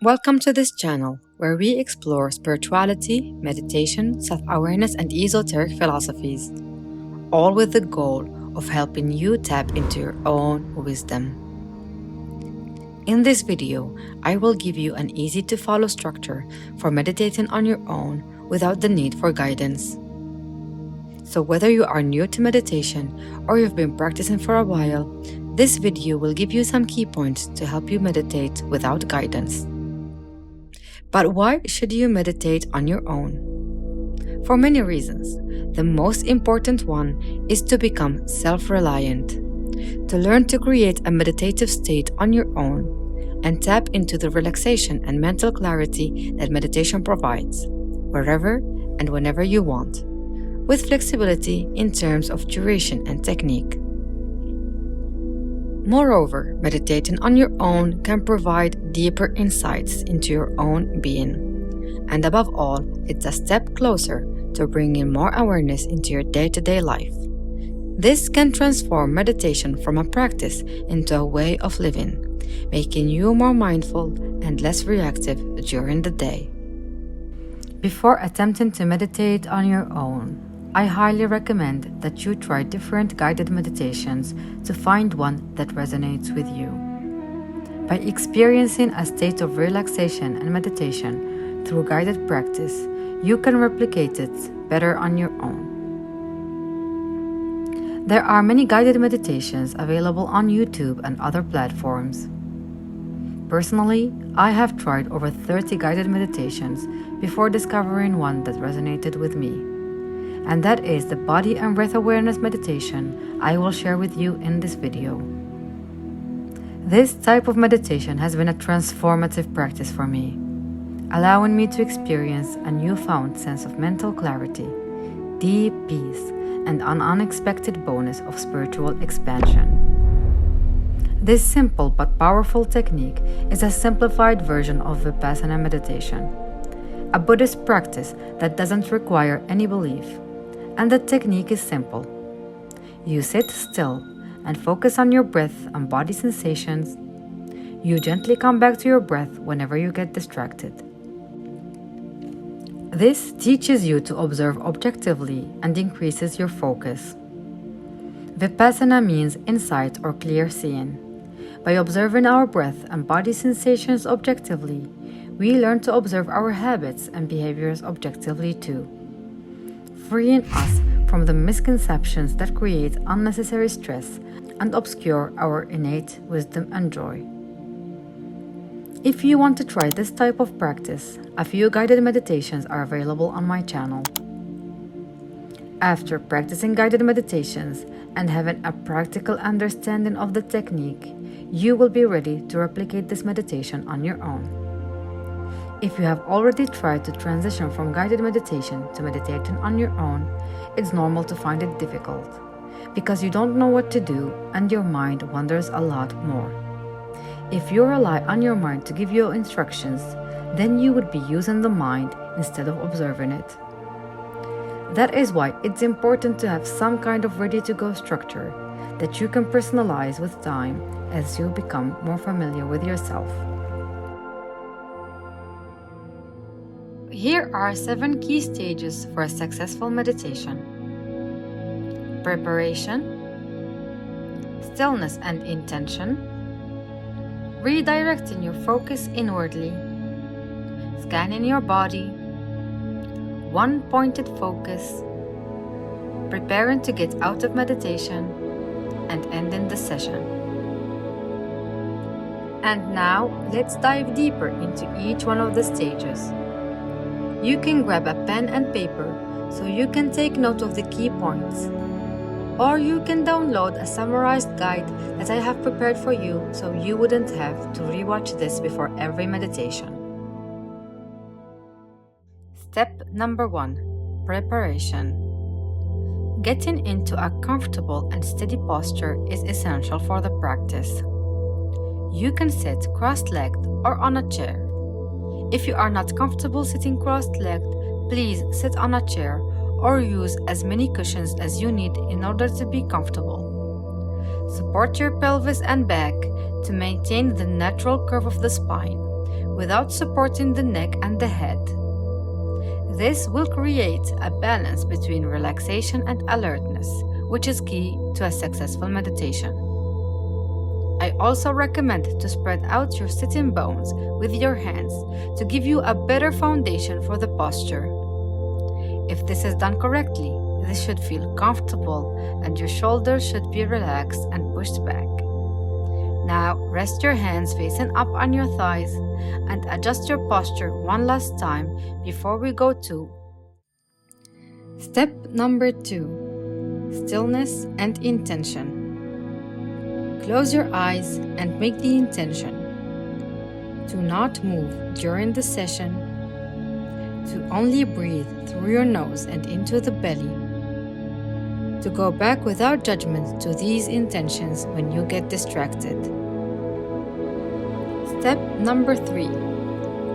Welcome to this channel where we explore spirituality, meditation, self-awareness, and esoteric philosophies, all with the goal of helping you tap into your own wisdom. In this video, I will give you an easy-to-follow structure for meditating on your own without the need for guidance. So whether you are new to meditation or you've been practicing for a while, this video will give you some key points to help you meditate without guidance. But why should you meditate on your own? For many reasons. The most important one is to become self-reliant, to learn to create a meditative state on your own and tap into the relaxation and mental clarity that meditation provides, wherever and whenever you want, with flexibility in terms of duration and technique. Moreover, meditating on your own can provide deeper insights into your own being. And above all, it's a step closer to bringing more awareness into your day-to-day life. This can transform meditation from a practice into a way of living, making you more mindful and less reactive during the day. Before attempting to meditate on your own, I highly recommend that you try different guided meditations to find one that resonates with you. By experiencing a state of relaxation and meditation through guided practice, you can replicate it better on your own. There are many guided meditations available on YouTube and other platforms. Personally, I have tried over 30 guided meditations before discovering one that resonated with me. And that is the body and breath awareness meditation I will share with you in this video. This type of meditation has been a transformative practice for me, allowing me to experience a newfound sense of mental clarity, deep peace, and an unexpected bonus of spiritual expansion. This simple but powerful technique is a simplified version of Vipassana meditation, a Buddhist practice that doesn't require any belief. And the technique is simple. You sit still and focus on your breath and body sensations. You gently come back to your breath whenever you get distracted. This teaches you to observe objectively and increases your focus. Vipassana means insight or clear seeing. By observing our breath and body sensations objectively, we learn to observe our habits and behaviors objectively too, freeing us from the misconceptions that create unnecessary stress and obscure our innate wisdom and joy. If you want to try this type of practice, a few guided meditations are available on my channel. After practicing guided meditations and having a practical understanding of the technique, you will be ready to replicate this meditation on your own. If you have already tried to transition from guided meditation to meditating on your own, it's normal to find it difficult because you don't know what to do and your mind wanders a lot more. If you rely on your mind to give you instructions, then you would be using the mind instead of observing it. That is why it's important to have some kind of ready-to-go structure that you can personalize with time as you become more familiar with yourself. Here are 7 key stages for a successful meditation. Preparation, stillness and intention, redirecting your focus inwardly, scanning your body, one-pointed focus, preparing to get out of meditation, and ending the session. And now, let's dive deeper into each one of the stages. You can grab a pen and paper so you can take note of the key points. Or you can download a summarized guide that I have prepared for you so you wouldn't have to rewatch this before every meditation. Step number 1. Preparation. Getting into a comfortable and steady posture is essential for the practice. You can sit cross-legged or on a chair. If you are not comfortable sitting cross-legged, please sit on a chair or use as many cushions as you need in order to be comfortable. Support your pelvis and back to maintain the natural curve of the spine, without supporting the neck and the head. This will create a balance between relaxation and alertness, which is key to a successful meditation. I also recommend to spread out your sitting bones with your hands to give you a better foundation for the posture. If this is done correctly, this should feel comfortable and your shoulders should be relaxed and pushed back. Now rest your hands facing up on your thighs and adjust your posture one last time before we go to step number 2, stillness and intention. Close your eyes and make the intention to not move during the session, to only breathe through your nose and into the belly, to go back without judgment to these intentions when you get distracted. Step number 3,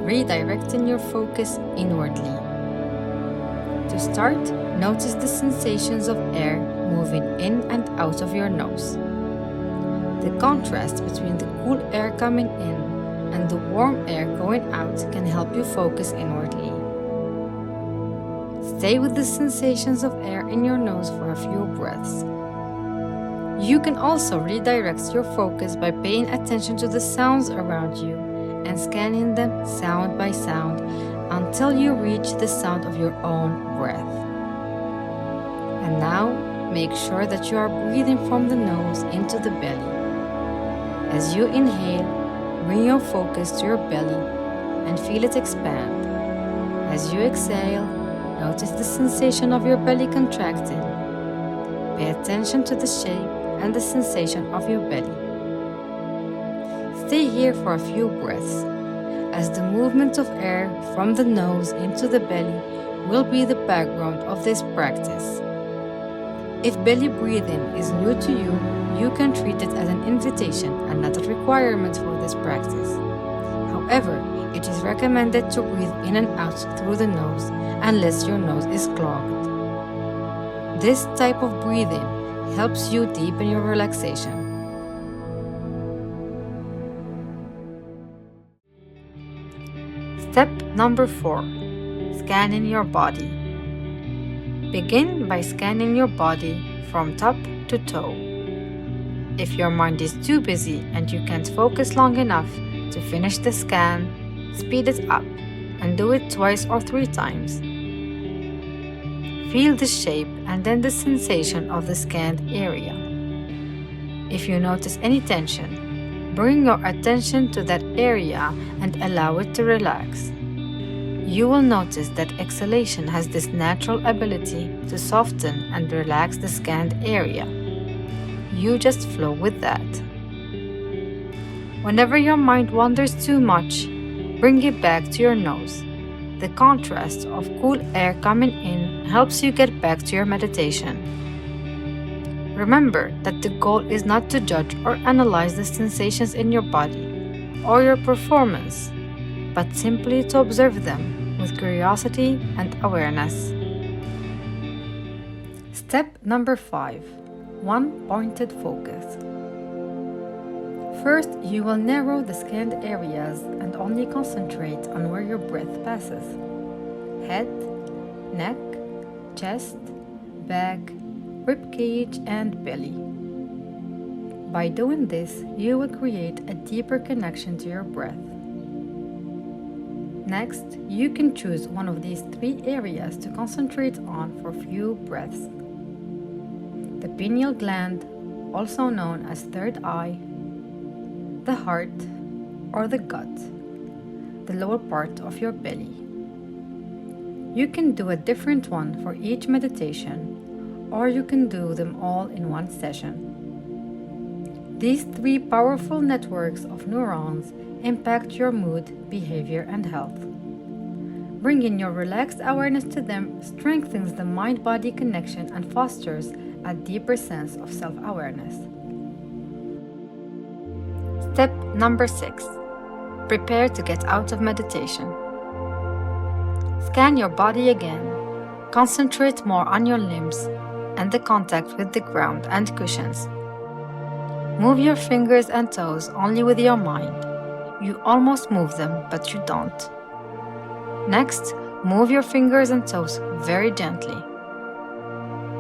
redirecting your focus inwardly. To start, notice the sensations of air moving in and out of your nose. The contrast between the cool air coming in and the warm air going out can help you focus inwardly. Stay with the sensations of air in your nose for a few breaths. You can also redirect your focus by paying attention to the sounds around you and scanning them sound by sound until you reach the sound of your own breath. And now, make sure that you are breathing from the nose into the belly. As you inhale, bring your focus to your belly and feel it expand. As you exhale, notice the sensation of your belly contracting. Pay attention to the shape and the sensation of your belly. Stay here for a few breaths, as the movement of air from the nose into the belly will be the background of this practice. If belly breathing is new to you, you can treat it as an invitation and not a requirement for this practice. However, it is recommended to breathe in and out through the nose unless your nose is clogged. This type of breathing helps you deepen your relaxation. Step number 4, scanning your body. Begin by scanning your body from top to toe. If your mind is too busy and you can't focus long enough to finish the scan, speed it up and do it 2 or 3 times. Feel the shape and then the sensation of the scanned area. If you notice any tension, bring your attention to that area and allow it to relax. You will notice that exhalation has this natural ability to soften and relax the scanned area. You just flow with that. Whenever your mind wanders too much, bring it back to your nose. The contrast of cool air coming in helps you get back to your meditation. Remember that the goal is not to judge or analyze the sensations in your body or your performance, but simply to observe them with curiosity and awareness. Step number 5, one-pointed focus. First, you will narrow the scanned areas and only concentrate on where your breath passes. Head, neck, chest, back, ribcage, and belly. By doing this, you will create a deeper connection to your breath. Next, you can choose one of these 3 areas to concentrate on for a few breaths. The pineal gland, also known as third eye, the heart, or the gut, the lower part of your belly. You can do a different one for each meditation, or you can do them all in one session. These 3 powerful networks of neurons impact your mood, behavior, and health. Bringing your relaxed awareness to them strengthens the mind-body connection and fosters a deeper sense of self-awareness. Step number 6. Prepare to get out of meditation. Scan your body again. Concentrate more on your limbs and the contact with the ground and cushions. Move your fingers and toes only with your mind. You almost move them, but you don't. Next, move your fingers and toes very gently.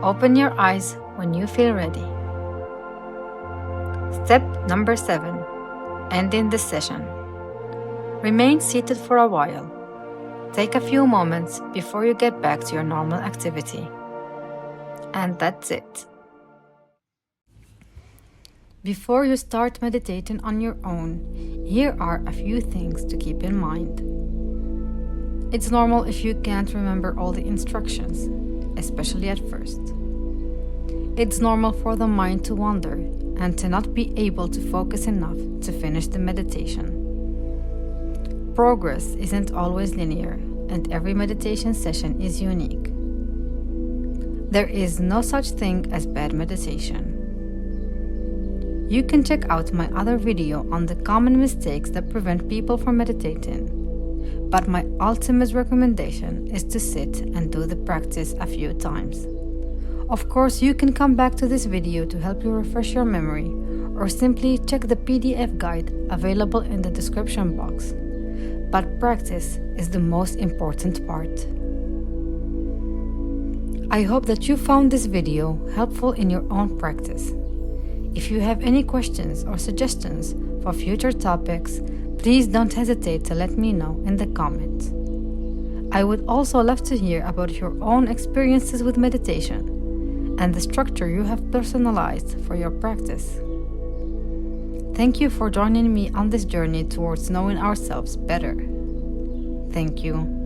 Open your eyes when you feel ready. Step number 7. Ending the session. Remain seated for a while. Take a few moments before you get back to your normal activity. And that's it. Before you start meditating on your own, here are a few things to keep in mind. It's normal if you can't remember all the instructions, especially at first. It's normal for the mind to wander and to not be able to focus enough to finish the meditation. Progress isn't always linear, and every meditation session is unique. There is no such thing as bad meditation. You can check out my other video on the common mistakes that prevent people from meditating. But my ultimate recommendation is to sit and do the practice a few times. Of course, you can come back to this video to help you refresh your memory, or simply check the PDF guide available in the description box. But practice is the most important part. I hope that you found this video helpful in your own practice. If you have any questions or suggestions for future topics, please don't hesitate to let me know in the comments. I would also love to hear about your own experiences with meditation and the structure you have personalized for your practice. Thank you for joining me on this journey towards knowing ourselves better. Thank you.